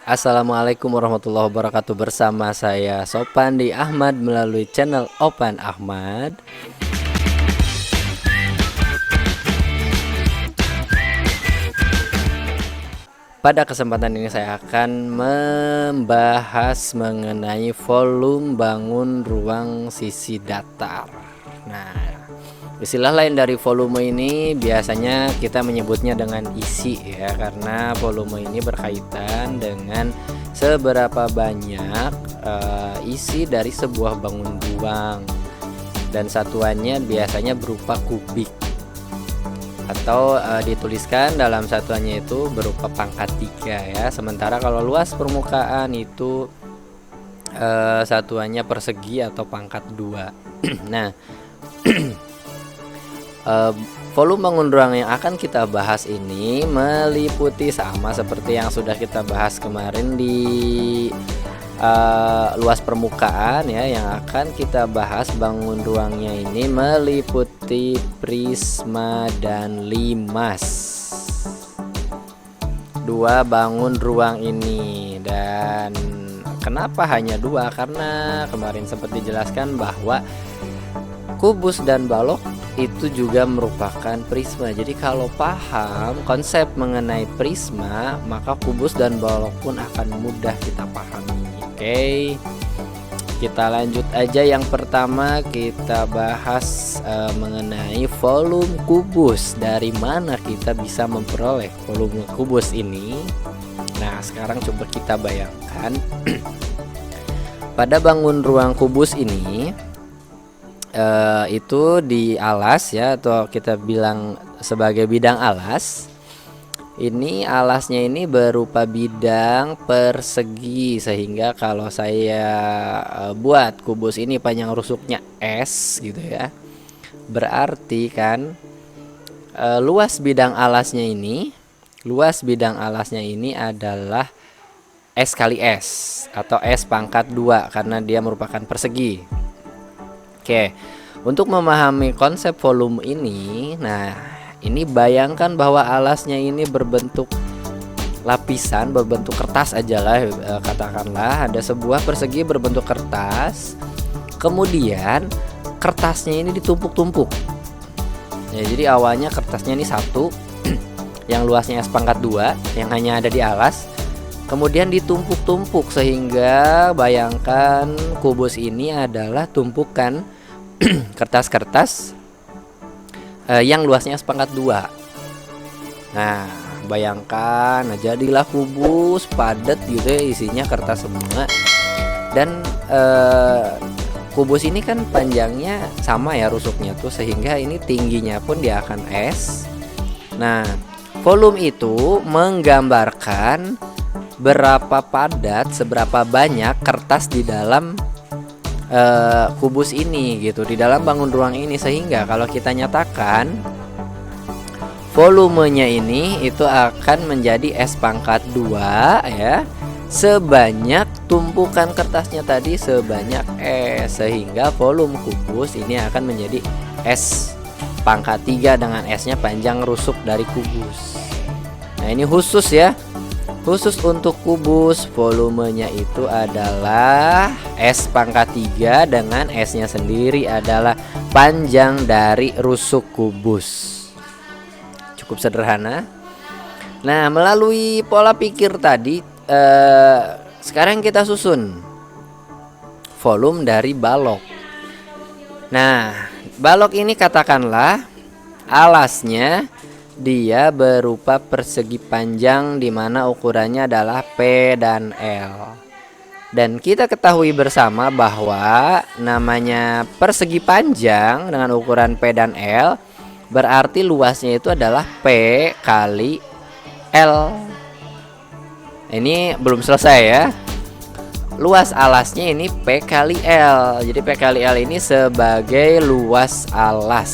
Assalamualaikum warahmatullahi wabarakatuh. Bersama saya Sopandi Ahmad melalui channel Opan Ahmad. Pada kesempatan ini saya akan membahas mengenai volume bangun ruang sisi datar. Nah, istilah lain dari volume ini biasanya kita menyebutnya dengan isi ya, karena volume ini berkaitan dengan seberapa banyak isi dari sebuah bangun ruang, dan satuannya biasanya berupa kubik atau dituliskan dalam satuannya itu berupa pangkat 3 ya. Sementara kalau luas permukaan itu satuannya persegi atau pangkat 2. Nah, volume bangun ruang yang akan kita bahas ini meliputi sama seperti yang sudah kita bahas kemarin di luas permukaan ya. Yang akan kita bahas bangun ruangnya ini meliputi prisma dan limas. Dua bangun ruang ini. Dan kenapa hanya dua? Karena kemarin sempat dijelaskan bahwa kubus dan balok itu juga merupakan prisma. Jadi kalau paham konsep mengenai prisma, maka kubus dan balok pun akan mudah kita pahami. Oke, kita lanjut aja. Yang pertama kita bahas mengenai volume kubus. Dari mana kita bisa memperoleh volume kubus ini? Nah, sekarang coba kita bayangkan pada bangun ruang kubus ini itu di alas ya, atau kita bilang sebagai bidang alas. Ini alasnya ini berupa bidang persegi, sehingga kalau saya buat kubus ini panjang rusuknya S gitu ya, berarti kan luas bidang alasnya ini adalah S kali S atau S pangkat 2 karena dia merupakan persegi. Oke, untuk memahami konsep volume ini, nah ini bayangkan bahwa alasnya ini berbentuk lapisan, berbentuk kertas aja lah, katakanlah ada sebuah persegi berbentuk kertas, kemudian kertasnya ini ditumpuk-tumpuk ya. Jadi awalnya kertasnya ini satu yang luasnya S pangkat 2 yang hanya ada di alas, kemudian ditumpuk-tumpuk sehingga bayangkan kubus ini adalah tumpukan kertas-kertas yang luasnya sepangkat 2. Nah, bayangkan, jadilah kubus padat gitu ya, isinya kertas semua. Dan kubus ini kan panjangnya sama ya rusuknya tuh, sehingga ini tingginya pun dia akan S. Nah, volume itu menggambarkan berapa padat, seberapa banyak kertas di dalam kubus ini gitu, di dalam bangun ruang ini. Sehingga kalau kita nyatakan volumenya ini itu akan menjadi S pangkat 2 ya, sebanyak tumpukan kertasnya tadi sebanyak S, sehingga volume kubus ini akan menjadi S pangkat 3 dengan S-nya panjang rusuk dari kubus. Nah, ini khusus ya, khusus untuk kubus, volumenya itu adalah S pangkat 3 dengan S-nya sendiri adalah panjang dari rusuk kubus. Cukup sederhana. Nah, melalui pola pikir tadi, sekarang kita susun volume dari balok. Nah, balok ini katakanlah alasnya dia berupa persegi panjang di mana ukurannya adalah P dan L. Dan kita ketahui bersama bahwa namanya persegi panjang dengan ukuran P dan L berarti luasnya itu adalah P kali L. Ini belum selesai ya. Luas alasnya ini P kali L. Jadi P kali L ini sebagai luas alas.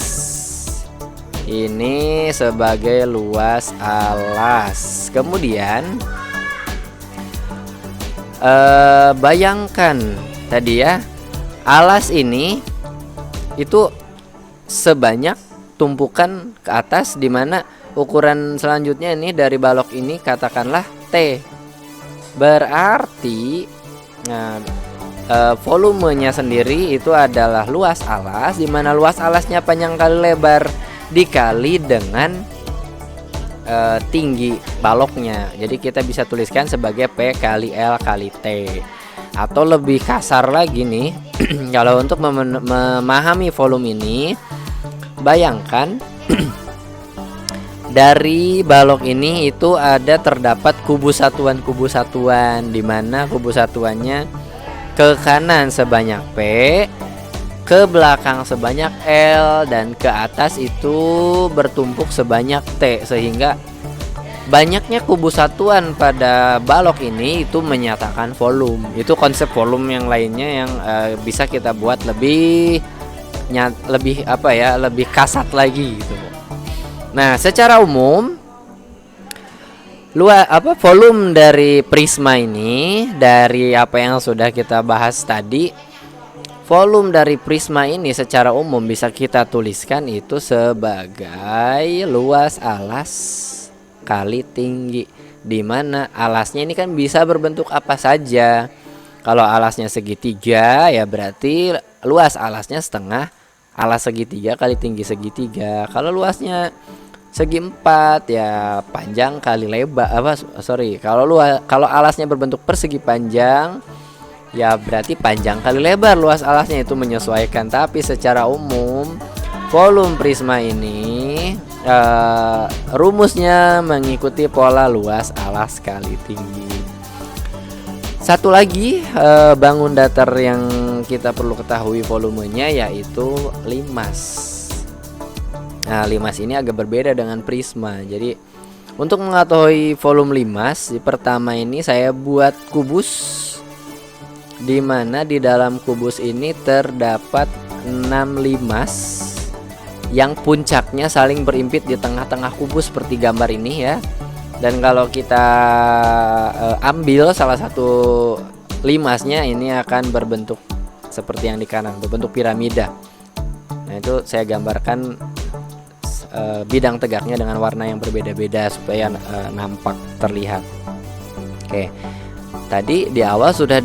Ini sebagai luas alas. Kemudian bayangkan tadi ya, alas ini itu sebanyak tumpukan ke atas, dimana ukuran selanjutnya ini dari balok ini katakanlah T. Berarti nah, volumenya sendiri itu adalah luas alas, di mana luas alasnya panjang kali lebar dikali dengan tinggi baloknya. Jadi kita bisa tuliskan sebagai P kali L kali T. Atau lebih kasar lagi nih, kalau untuk memahami volume ini, bayangkan dari balok ini itu terdapat kubus satuan, di mana kubus satuannya ke kanan sebanyak P, ke belakang sebanyak L, dan ke atas itu bertumpuk sebanyak T, sehingga banyaknya kubus satuan pada balok ini itu menyatakan volume. Itu konsep volume yang lainnya yang bisa kita buat lebih lebih kasat lagi gitu. Nah, secara umum volume dari prisma ini, dari apa yang sudah kita bahas tadi, volume dari prisma ini secara umum bisa kita tuliskan itu sebagai luas alas kali tinggi, di mana alasnya ini kan bisa berbentuk apa saja. Kalau alasnya segitiga ya berarti luas alasnya setengah alas segitiga kali tinggi segitiga. Kalau luasnya segi empat ya panjang kali lebar kalau alasnya berbentuk persegi panjang ya berarti panjang kali lebar luas alasnya, itu menyesuaikan. Tapi secara umum volume prisma ini rumusnya mengikuti pola luas alas kali tinggi. Satu lagi bangun datar yang kita perlu ketahui volumenya yaitu limas. Nah, limas ini agak berbeda dengan prisma. Jadi untuk mengetahui volume limas, pertama ini saya buat kubus, di mana di dalam kubus ini terdapat 6 limas yang puncaknya saling berimpit di tengah-tengah kubus seperti gambar ini ya. Dan kalau kita ambil salah satu limasnya, ini akan berbentuk seperti yang di kanan, berbentuk piramida. Nah, itu saya gambarkan bidang tegaknya dengan warna yang berbeda-beda supaya nampak terlihat. Oke, tadi di awal sudah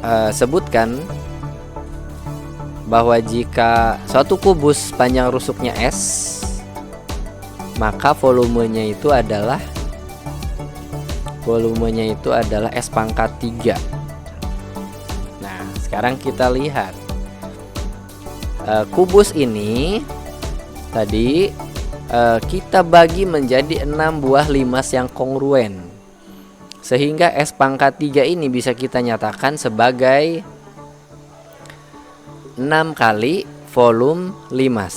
disebutkan bahwa jika suatu kubus panjang rusuknya S, maka volumenya itu adalah S pangkat 3. Nah, sekarang kita lihat kubus ini tadi kita bagi menjadi 6 buah limas yang kongruen, sehingga S pangkat 3 ini bisa kita nyatakan sebagai 6 kali volume limas.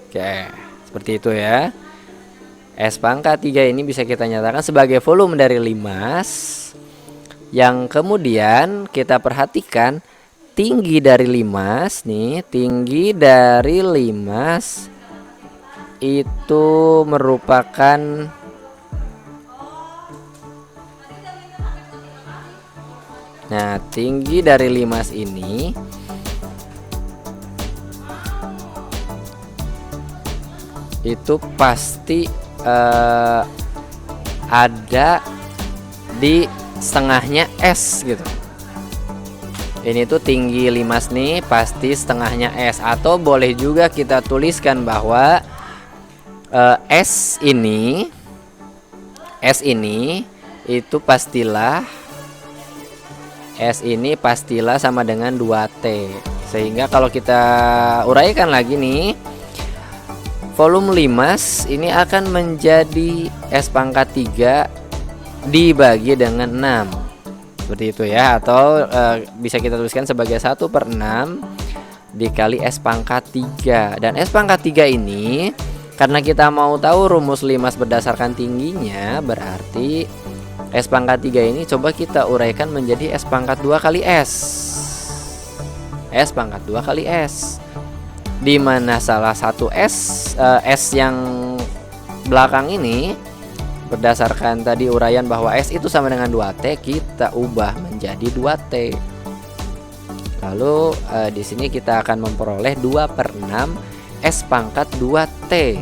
Oke, seperti itu ya. S pangkat 3 ini bisa kita nyatakan sebagai volume dari limas, yang kemudian kita perhatikan tinggi dari limas nih, tinggi dari limas itu merupakan tinggi dari limas ini itu pasti ada di setengahnya S gitu. Ini tuh tinggi limas nih pasti setengahnya S, atau boleh juga kita tuliskan bahwa S ini itu pastilah sama dengan 2T. Sehingga kalau kita uraikan lagi nih, volume limas ini akan menjadi S pangkat 3 dibagi dengan 6. Seperti itu ya, atau bisa kita tuliskan sebagai 1/6 dikali S pangkat 3. Dan S pangkat 3 ini, karena kita mau tahu rumus limas berdasarkan tingginya, berarti S pangkat 3 ini coba kita uraikan menjadi S pangkat 2 kali S. S pangkat 2 kali S, di mana salah satu S yang belakang ini berdasarkan tadi uraian bahwa S itu sama dengan 2T, kita ubah menjadi 2T. Lalu di sini kita akan memperoleh 2/6 S pangkat 2T.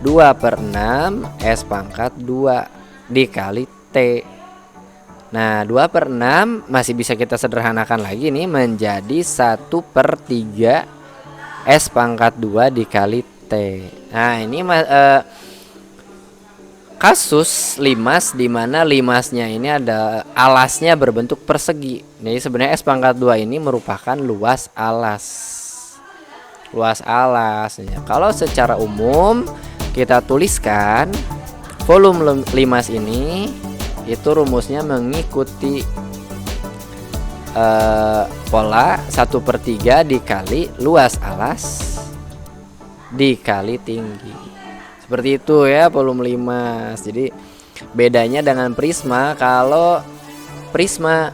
2/6 S pangkat 2 dikali T. Nah 2/6 masih bisa kita sederhanakan lagi nih menjadi 1/3 S pangkat 2 dikali T. Nah ini kasus limas di mana limasnya ini ada alasnya berbentuk persegi. Jadi sebenarnya S pangkat 2 ini merupakan luas alas. Luas alas. Kalau secara umum kita tuliskan volume limas ini itu rumusnya mengikuti pola 1/3 dikali luas alas dikali tinggi. Seperti itu ya volume limas. Jadi bedanya dengan prisma, kalau prisma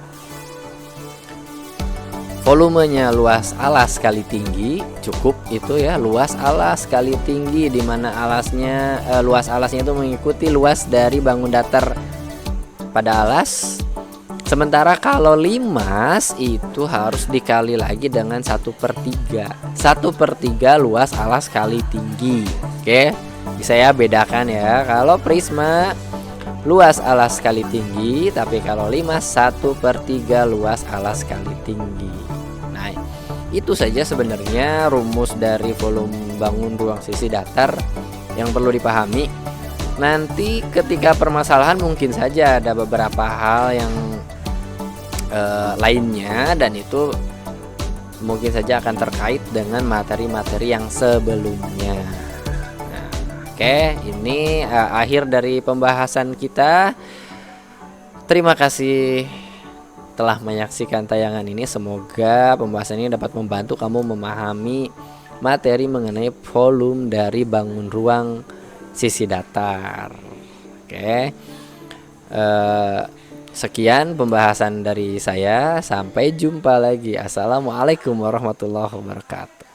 volumenya luas alas kali tinggi cukup itu ya, luas alas kali tinggi, dimana alasnya luas alasnya itu mengikuti luas dari bangun datar pada alas. Sementara kalau limas itu harus dikali lagi dengan 1/3 luas alas kali tinggi. Oke, bisa ya bedakan ya. Kalau prisma luas alas kali tinggi, tapi kalau limas 1/3 luas alas kali tinggi. Nah itu saja sebenarnya rumus dari volume bangun ruang sisi datar yang perlu dipahami. Nanti ketika permasalahan mungkin saja ada beberapa hal yang lainnya, dan itu mungkin saja akan terkait dengan materi-materi yang sebelumnya. Nah, oke, ini akhir dari pembahasan kita. Terima kasih telah menyaksikan tayangan ini. Semoga pembahasan ini dapat membantu kamu memahami materi mengenai volume dari bangun ruang sisi datar. Oke. Sekian pembahasan dari saya. Sampai jumpa lagi. Assalamualaikum warahmatullahi wabarakatuh.